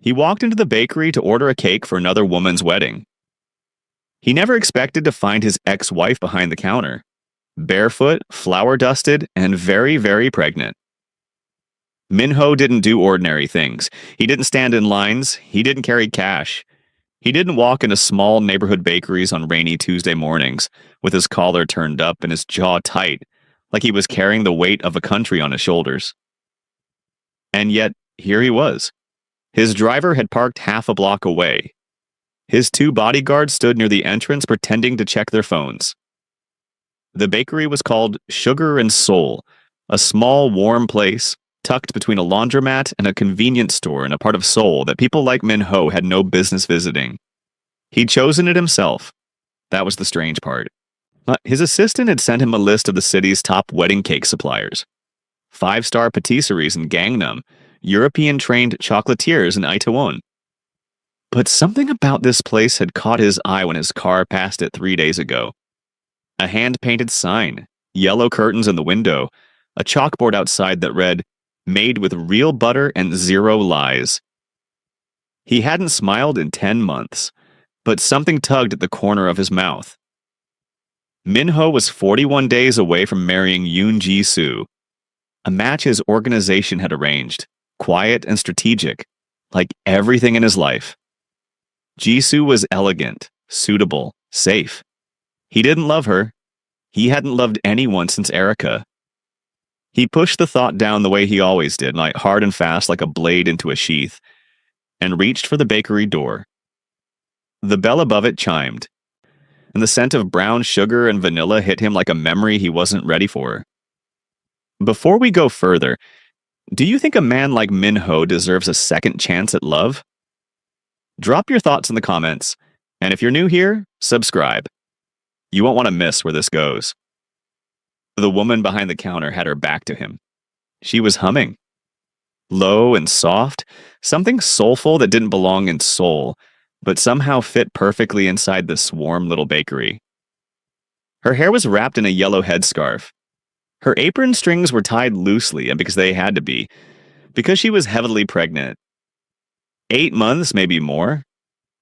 He walked into the bakery to order a cake for another woman's wedding. He never expected to find his ex-wife behind the counter, barefoot, flour-dusted, and very, very pregnant. Minho didn't do ordinary things. He didn't stand in lines. He didn't carry cash. He didn't walk into small neighborhood bakeries on rainy Tuesday mornings with his collar turned up and his jaw tight, like he was carrying the weight of a country on his shoulders. And yet, here he was. His driver had parked half a block away. His two bodyguards stood near the entrance pretending to check their phones. The bakery was called Sugar and Soul, a small, warm place tucked between a laundromat and a convenience store in a part of Seoul that people like Minho had no business visiting. He'd chosen it himself. That was the strange part. His assistant had sent him a list of the city's top wedding cake suppliers. 5-star patisseries in Gangnam, European-trained chocolatiers in Itaewon. But something about this place had caught his eye when his car passed it 3 days ago. A hand-painted sign, yellow curtains in the window, a chalkboard outside that read, "Made with real butter and zero lies." He hadn't smiled in 10 months, but something tugged at the corner of his mouth. Minho was 41 days away from marrying Yoon Ji-soo, a match his organization had arranged, quiet and strategic, like everything in his life. Ji-soo was elegant, suitable, safe. He didn't love her. He hadn't loved anyone since Erica. He pushed the thought down the way he always did, like hard and fast like a blade into a sheath, and reached for the bakery door. The bell above it chimed, and the scent of brown sugar and vanilla hit him like a memory he wasn't ready for. Before we go further, do you think a man like Minho deserves a second chance at love? Drop your thoughts in the comments, and if you're new here, subscribe. You won't want to miss where this goes. The woman behind the counter had her back to him. She was humming. Low and soft, something soulful that didn't belong in Seoul, but somehow fit perfectly inside this warm little bakery. Her hair was wrapped in a yellow headscarf. Her apron strings were tied loosely, and because they had to be, because she was heavily pregnant. 8 months, maybe more.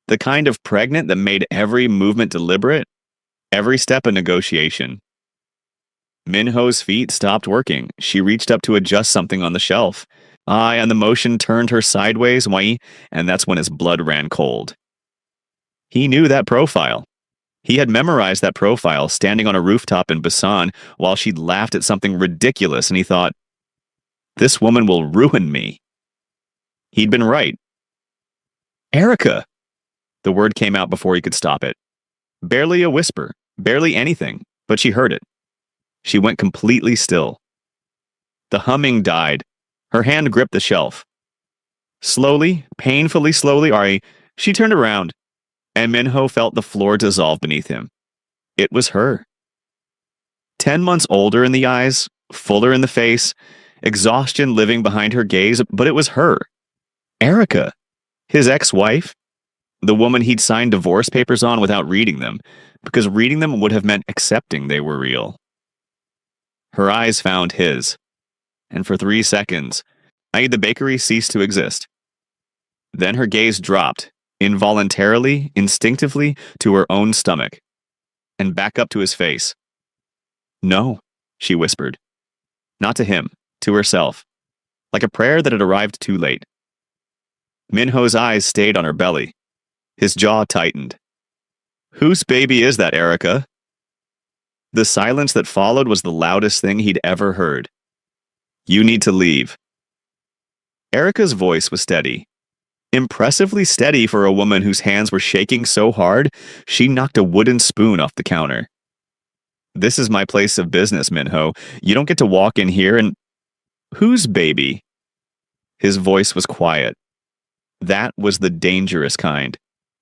The kind of pregnant that made every movement deliberate, every step a negotiation. Minho's feet stopped working. She reached up to adjust something on the shelf. And the motion turned her sideways, and that's when his blood ran cold. He knew that profile. He had memorized that profile standing on a rooftop in Busan while she'd laughed at something ridiculous, and he thought, this woman will ruin me. He'd been right. Erica! The word came out before he could stop it. Barely a whisper, barely anything, but she heard it. She went completely still. The humming died. Her hand gripped the shelf. Slowly, painfully slowly, she turned around, and Minho felt the floor dissolve beneath him. It was her. 10 months older in the eyes, fuller in the face, exhaustion living behind her gaze, but it was her. Erica, his ex-wife, the woman he'd signed divorce papers on without reading them, because reading them would have meant accepting they were real. Her eyes found his, and for 3 seconds, the bakery ceased to exist. Then her gaze dropped, involuntarily, instinctively, to her own stomach, and back up to his face. No, she whispered. Not to him, to herself, like a prayer that had arrived too late. Minho's eyes stayed on her belly. His jaw tightened. Whose baby is that, Erica? The silence that followed was the loudest thing he'd ever heard. You need to leave. Erica's voice was steady. Impressively steady for a woman whose hands were shaking so hard, she knocked a wooden spoon off the counter. This is my place of business, Minho. You don't get to walk in here and... Whose baby? His voice was quiet. That was the dangerous kind.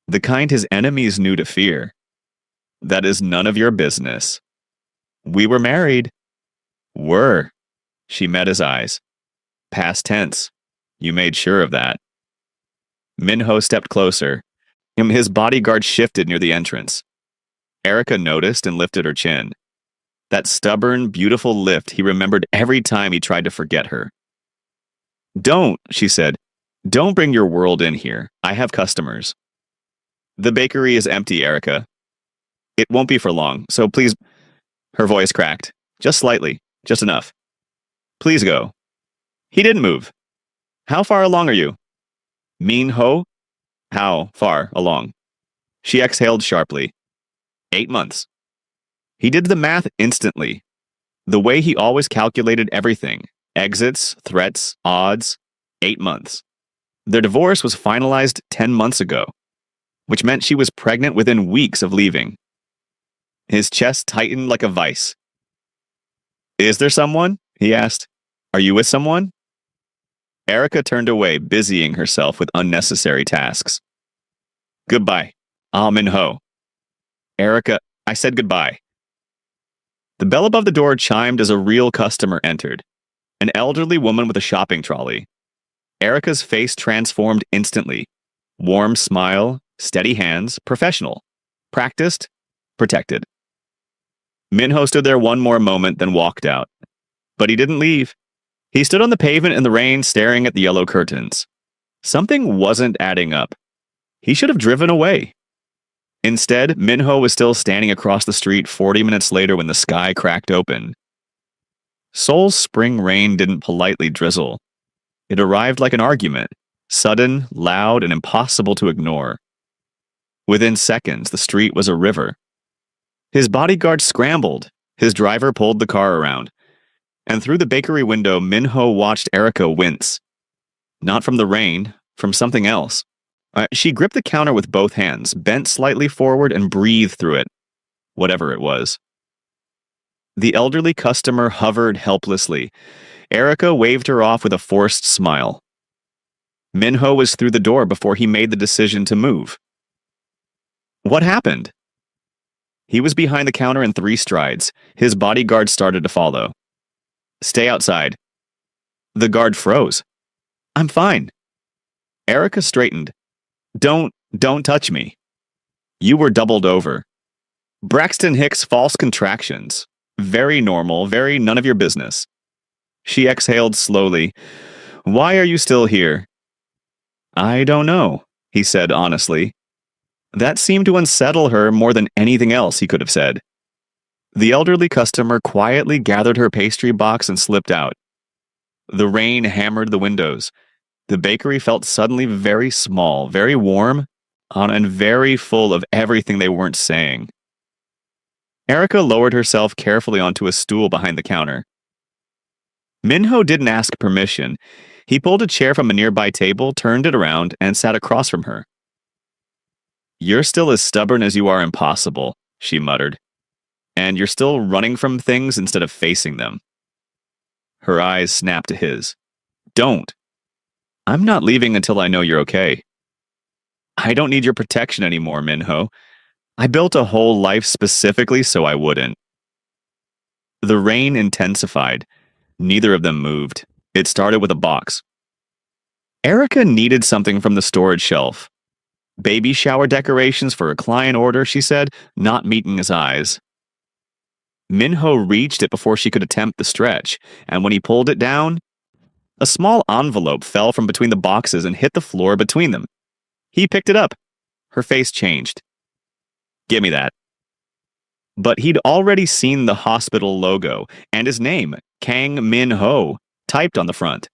The kind his enemies knew to fear. That is none of your business. We were married. Were. She met his eyes. Past tense. You made sure of that. Minho stepped closer. His bodyguard shifted near the entrance. Erica noticed and lifted her chin. That stubborn, beautiful lift he remembered every time he tried to forget her. Don't, she said. Don't bring your world in here. I have customers. The bakery is empty, Erica. It won't be for long, so please. Her voice cracked. Just slightly. Just enough. Please go. He didn't move. How far along are you? Min Ho? How far along? She exhaled sharply. 8 months. He did the math instantly. The way he always calculated everything. Exits, threats, odds. 8 months. Their divorce was finalized 10 months ago, which meant she was pregnant within weeks of leaving. His chest tightened like a vice. Is there someone? He asked. Are you with someone? Erica turned away, busying herself with unnecessary tasks. Goodbye. Min Ho. Erica, I said goodbye. The bell above the door chimed as a real customer entered. An elderly woman with a shopping trolley. Erica's face transformed instantly. Warm smile, steady hands, professional. Practiced, protected. Minho stood there one more moment, then walked out. But he didn't leave. He stood on the pavement in the rain, staring at the yellow curtains. Something wasn't adding up. He should have driven away. Instead, Minho was still standing across the street 40 minutes later when the sky cracked open. Seoul's spring rain didn't politely drizzle. It arrived like an argument, sudden, loud, and impossible to ignore. Within seconds, the street was a river. His bodyguard scrambled. His driver pulled the car around. And through the bakery window, Minho watched Erica wince. Not from the rain, from something else. She gripped the counter with both hands, bent slightly forward, and breathed through it. Whatever it was. The elderly customer hovered helplessly. Erica waved her off with a forced smile. Minho was through the door before he made the decision to move. What happened? He was behind the counter in 3 strides. His bodyguard started to follow. Stay outside. The guard froze. I'm fine. Erica straightened. Don't touch me. You were doubled over. Braxton Hicks' false contractions. Very normal, very none of your business. She exhaled slowly. Why are you still here? I don't know, he said honestly. That seemed to unsettle her more than anything else he could have said. The elderly customer quietly gathered her pastry box and slipped out. The rain hammered the windows. The bakery felt suddenly very small, very warm, and very full of everything they weren't saying. Erica lowered herself carefully onto a stool behind the counter. Minho didn't ask permission. He pulled a chair from a nearby table, turned it around, and sat across from her. You're still as stubborn as you are impossible, she muttered. And you're still running from things instead of facing them. Her eyes snapped to his. Don't. I'm not leaving until I know you're okay. I don't need your protection anymore, Minho. I built a whole life specifically so I wouldn't. The rain intensified. Neither of them moved. It started with a box. Erica needed something from the storage shelf. Baby shower decorations for a client order, she said, not meeting his eyes. Minho reached it before she could attempt the stretch, and when he pulled it down, a small envelope fell from between the boxes and hit the floor between them. He picked it up. Her face changed. Give me that. But he'd already seen the hospital logo and his name, Kang Min Ho, typed on the front.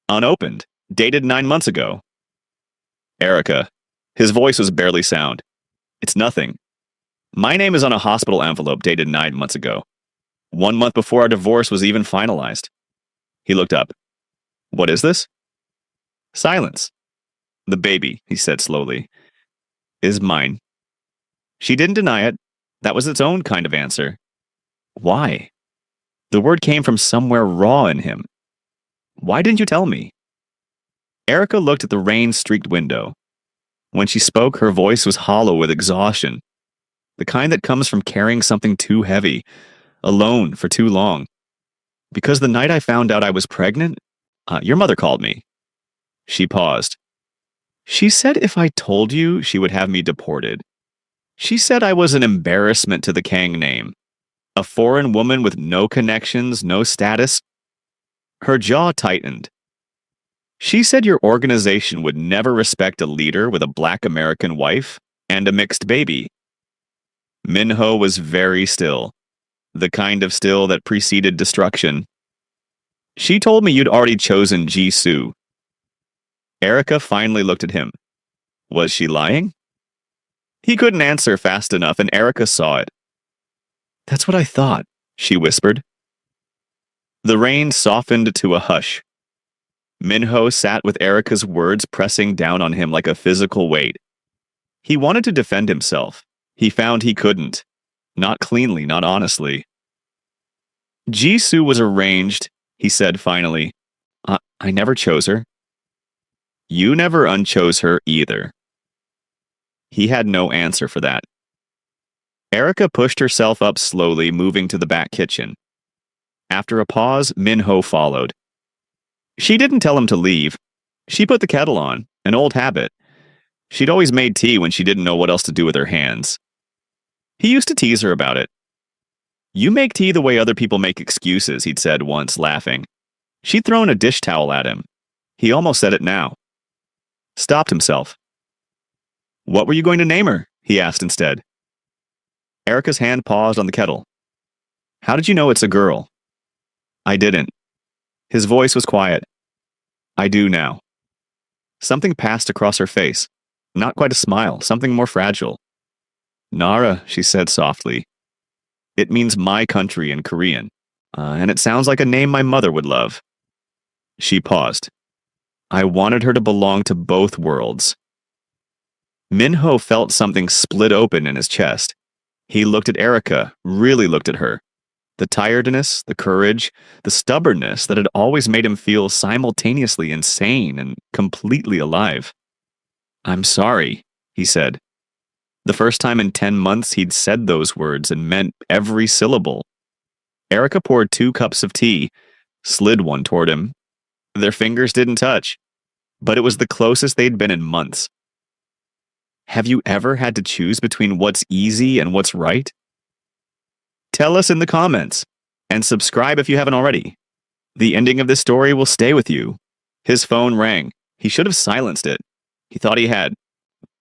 Unopened. Dated 9 months ago. Erica. His voice was barely sound. It's nothing. My name is on a hospital envelope dated 9 months ago. 1 month before our divorce was even finalized. He looked up. What is this? Silence. The baby, he said slowly, is mine. She didn't deny it. That was its own kind of answer. Why? The word came from somewhere raw in him. Why didn't you tell me? Erica looked at the rain-streaked window. When she spoke, her voice was hollow with exhaustion. The kind that comes from carrying something too heavy, alone for too long. Because the night I found out I was pregnant, your mother called me. She paused. She said if I told you, she would have me deported. She said I was an embarrassment to the Kang name. A foreign woman with no connections, no status. Her jaw tightened. She said your organization would never respect a leader with a black American wife and a mixed baby. Minho was very still, the kind of still that preceded destruction. She told me you'd already chosen Jisoo. Erica finally looked at him. Was she lying? He couldn't answer fast enough, and Erica saw it. That's what I thought, she whispered. The rain softened to a hush. Minho sat with Erica's words pressing down on him like a physical weight. He wanted to defend himself. He found he couldn't. Not cleanly, not honestly. Jisoo was arranged, he said finally. I never chose her. You never unchose her either. He had no answer for that. Erica pushed herself up slowly, moving to the back kitchen. After a pause, Minho followed. She didn't tell him to leave. She put the kettle on, an old habit. She'd always made tea when she didn't know what else to do with her hands. He used to tease her about it. You make tea the way other people make excuses, he'd said once, laughing. She'd thrown a dish towel at him. He almost said it now. Stopped himself. What were you going to name her? He asked instead. Erica's hand paused on the kettle. How did you know it's a girl? I didn't. His voice was quiet. I do now. Something passed across her face. Not quite a smile, something more fragile. Nara, she said softly. It means my country in Korean, and it sounds like a name my mother would love. She paused. I wanted her to belong to both worlds. Minho felt something split open in his chest. He looked at Erica, really looked at her. The tiredness, the courage, the stubbornness that had always made him feel simultaneously insane and completely alive. I'm sorry, he said. The first time in 10 months he'd said those words and meant every syllable. Erica poured 2 cups of tea, slid one toward him. Their fingers didn't touch, but it was the closest they'd been in months. Have you ever had to choose between what's easy and what's right? Tell us in the comments, and subscribe if you haven't already. The ending of this story will stay with you. His phone rang. He should have silenced it. He thought he had.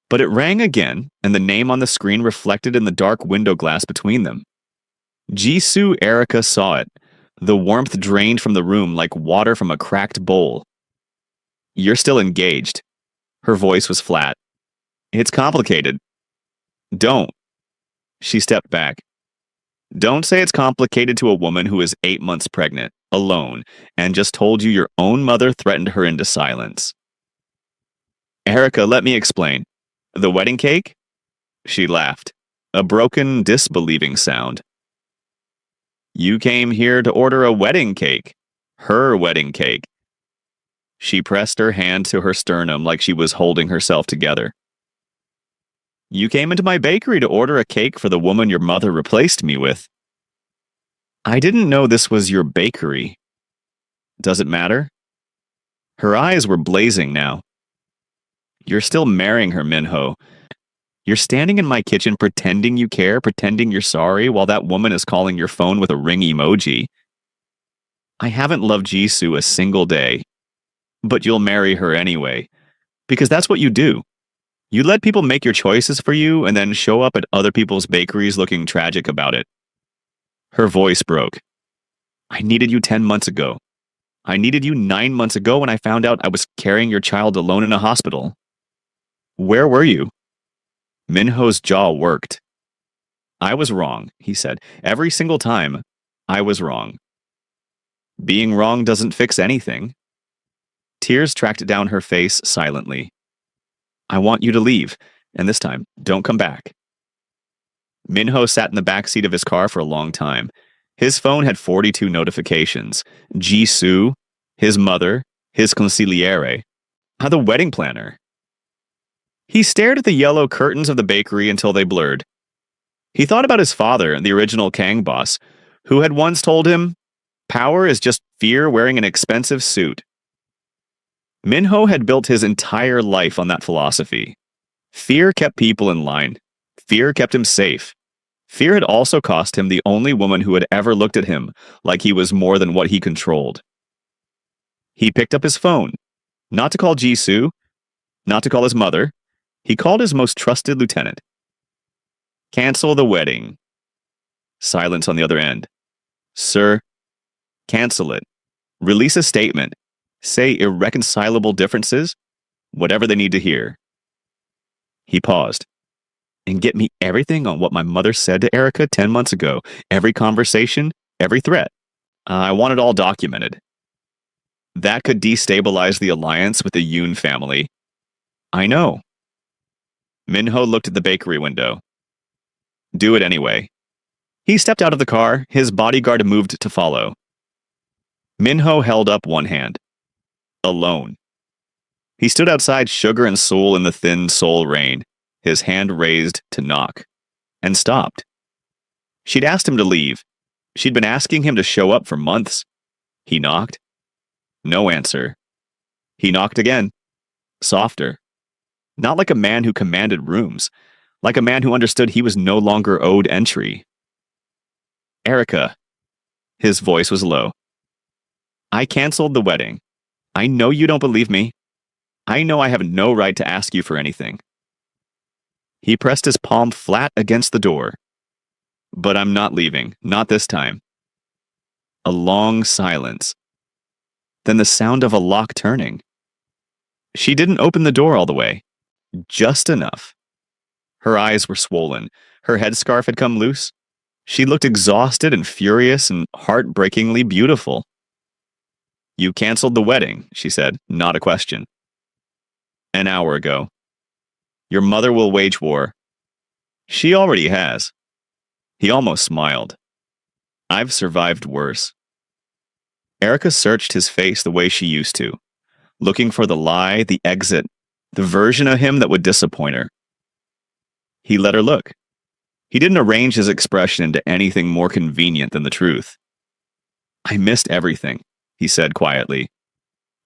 But it rang again, and the name on the screen reflected in the dark window glass between them. Jisoo Erica saw it. The warmth drained from the room like water from a cracked bowl. You're still engaged. Her voice was flat. It's complicated. Don't. She stepped back. Don't say it's complicated to a woman who is 8 months pregnant, alone, and just told you your own mother threatened her into silence. Erica, let me explain. The wedding cake? She laughed, a broken, disbelieving sound. You came here to order a wedding cake. Her wedding cake. She pressed her hand to her sternum like she was holding herself together. You came into my bakery to order a cake for the woman your mother replaced me with. I didn't know this was your bakery. Does it matter? Her eyes were blazing now. You're still marrying her, Minho. You're standing in my kitchen pretending you care, pretending you're sorry, while that woman is calling your phone with a ring emoji. I haven't loved Jisoo a single day. But you'll marry her anyway. Because that's what you do. You let people make your choices for you and then show up at other people's bakeries looking tragic about it. Her voice broke. I needed you 10 months ago. I needed you 9 months ago when I found out I was carrying your child alone in a hospital. Where were you? Minho's jaw worked. I was wrong, he said. Every single time, I was wrong. Being wrong doesn't fix anything. Tears tracked down her face silently. I want you to leave, and this time, don't come back. Minho sat in the back seat of his car for a long time. His phone had 42 notifications. Jisoo, his mother, his consigliere, the wedding planner. He stared at the yellow curtains of the bakery until they blurred. He thought about his father, the original Kang boss, who had once told him, power is just fear wearing an expensive suit. Minho had built his entire life on that philosophy. Fear kept people in line. Fear kept him safe. Fear had also cost him the only woman who had ever looked at him like he was more than what he controlled. He picked up his phone. Not to call Jisoo, not to call his mother. He called his most trusted lieutenant. Cancel the wedding. Silence on the other end. Sir, cancel it. Release a statement. Say irreconcilable differences, whatever they need to hear. He paused. And get me everything on what my mother said to Erica 10 months ago. Every conversation, every threat. I want it all documented. That could destabilize the alliance with the Yoon family. I know. Minho looked at the bakery window. Do it anyway. He stepped out of the car, his bodyguard moved to follow. Minho held up one hand. Alone. He stood outside Sugar and Seoul in the thin Seoul rain, his hand raised to knock, and stopped. She'd asked him to leave. She'd been asking him to show up for months. He knocked. No answer. He knocked again. Softer. Not like a man who commanded rooms, like a man who understood he was no longer owed entry. Erica. His voice was low. I canceled the wedding. I know you don't believe me. I know I have no right to ask you for anything. He pressed his palm flat against the door. But I'm not leaving, not this time. A long silence. Then the sound of a lock turning. She didn't open the door all the way. Just enough. Her eyes were swollen. Her headscarf had come loose. She looked exhausted and furious and heartbreakingly beautiful. You canceled the wedding, she said, not a question. An hour ago. Your mother will wage war. She already has. He almost smiled. I've survived worse. Erica searched his face the way she used to, looking for the lie, the exit, the version of him that would disappoint her. He let her look. He didn't arrange his expression into anything more convenient than the truth. I missed everything, he said quietly.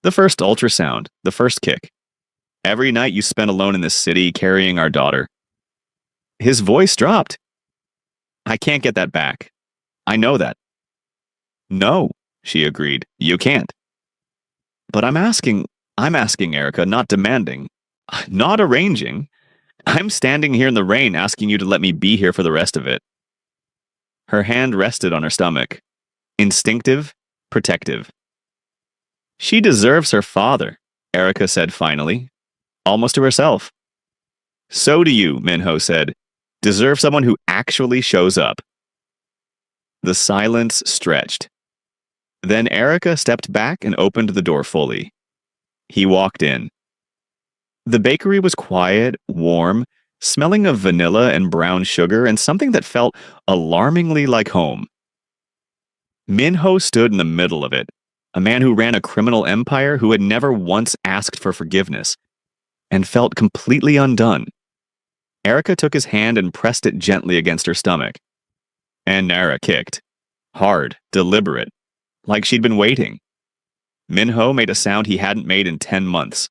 The first ultrasound, the first kick. Every night you spent alone in this city carrying our daughter. His voice dropped. I can't get that back. I know that. No, she agreed. You can't. But I'm asking, Erica, not demanding, not arranging. I'm standing here in the rain asking you to let me be here for the rest of it. Her hand rested on her stomach. Instinctive, protective. She deserves her father, Erica said finally, almost to herself. So do you, Minho said. Deserve someone who actually shows up. The silence stretched. Then Erica stepped back and opened the door fully. He walked in. The bakery was quiet, warm, smelling of vanilla and brown sugar and something that felt alarmingly like home. Minho stood in the middle of it, a man who ran a criminal empire who had never once asked for forgiveness, and felt completely undone. Erica took his hand and pressed it gently against her stomach. And Nara kicked. Hard, deliberate, like she'd been waiting. Minho made a sound he hadn't made in 10 months.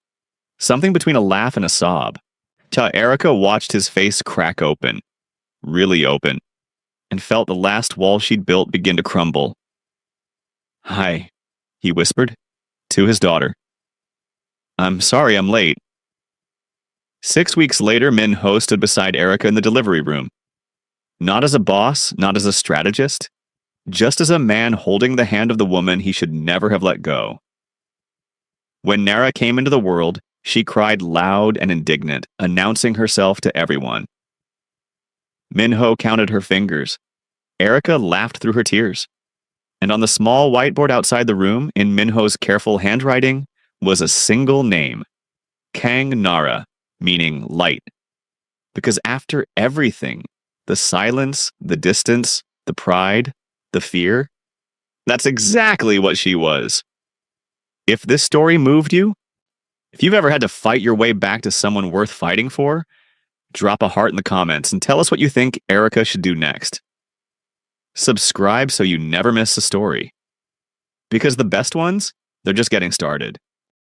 Something between a laugh and a sob. Till Erica watched his face crack open. Really open. And felt the last wall she'd built begin to crumble. Hi, he whispered, to his daughter. I'm sorry I'm late. 6 weeks later, Minho stood beside Erica in the delivery room. Not as a boss, not as a strategist, just as a man holding the hand of the woman he should never have let go. When Nara came into the world, she cried loud and indignant, announcing herself to everyone. Minho counted her fingers. Erica laughed through her tears. And on the small whiteboard outside the room, in Minho's careful handwriting, was a single name. Kang Nara, meaning light. Because after everything, the silence, the distance, the pride, the fear, that's exactly what she was. If this story moved you, if you've ever had to fight your way back to someone worth fighting for, drop a heart in the comments and tell us what you think Erica should do next. Subscribe so you never miss a story. Because the best ones, they're just getting started.